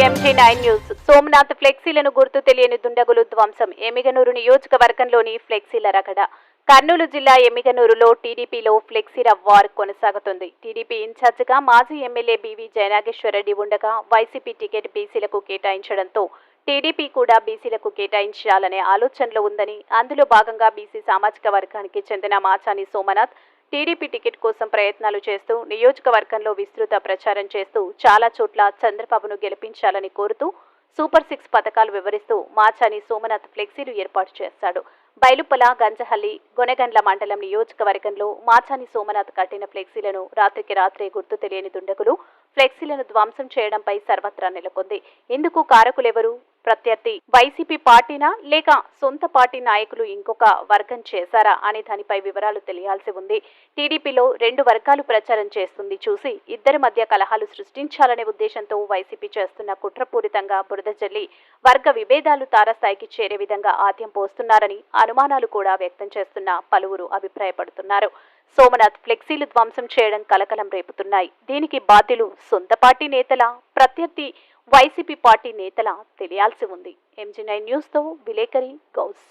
MG9 news. Somnath ఫ్లెక్సీలను గుర్తు తెలియని దుండగులు ధ్వంసం. ఎమ్మిగనూరు నియోజకవర్గంలోని ఫ్లెక్సీల రగడ. కర్నూలు జిల్లా ఎమ్మిగనూరులో టీడీపీలో ఫ్లెక్సీల వార్ కొనసాగుతుంది. టీడీపీ ఇన్ఛార్జిగా మాజీ ఎమ్మెల్యే బీవీ జయనాగేశ్వరరెడ్డి ఉండగా వైసీపీ టికెట్ బీసీలకు కేటాయించడంతో టీడీపీ కూడా బీసీలకు కేటాయించాలనే ఆలోచనలో ఉందని, అందులో భాగంగా బీసీ సామాజిక వర్గానికి చెందిన మాచాని సోమనాథ్ టీడీపీ టికెట్ కోసం ప్రయత్నాలు చేస్తూ నియోజకవర్గంలో విస్తృత ప్రచారం చేస్తూ చాలా చోట్ల చంద్రబాబును గెలిపించాలని కోరుతూ సూపర్ 6 పథకాలు వివరిస్తూ మాచాని సోమనాథ్ ఫ్లెక్సీలు ఏర్పాటు చేశాడు. బైలుపల, గంజహల్లి, గొనెగండ్ల మండలం నియోజకవర్గంలో మాచాని సోమనాథ్ కట్టిన ఫ్లెక్సీలను రాత్రికి రాత్రే గుర్తు తెలియని దుండగులు ఫ్లెక్సీలను ధ్వంసం చేయడంపై సర్వత్రా నెలకొంది. ఇందుకు కారకులెవరు? ప్రత్యర్థి వైసీపీ పార్టీనా లేక సొంత పార్టీ నాయకులు ఇంకొక వర్గం చేశారా అనే దానిపై వివరాలు తెలియాల్సి ఉంది. టీడీపీలో 2 వర్గాలు ప్రచారం చేస్తుంది చూసి ఇద్దరి మధ్య కలహాలు సృష్టించాలనే ఉద్దేశంతో వైసీపీ చేస్తున్న కుట్రపూరితంగా బురద జల్లి వర్గ విభేదాలు తారస్థాయికి చేరే విధంగా ఆద్యం పోస్తున్నారని అనుమానాలు కూడా వ్యక్తం చేస్తున్న పలువురు అభిప్రాయపడుతున్నారు. సోమనాథ్ ఫ్లెక్సీలు ధ్వంసం చేయడం కలకలం రేపుతున్నాయి. దీనికి బాధ్యులు సొంత పార్టీ నేతలా, ప్రత్యర్థి వైసీపీ పార్టీ నేతలా తెలియాల్సి ఉంది. MG9 న్యూస్తో విలేకరి గౌస్.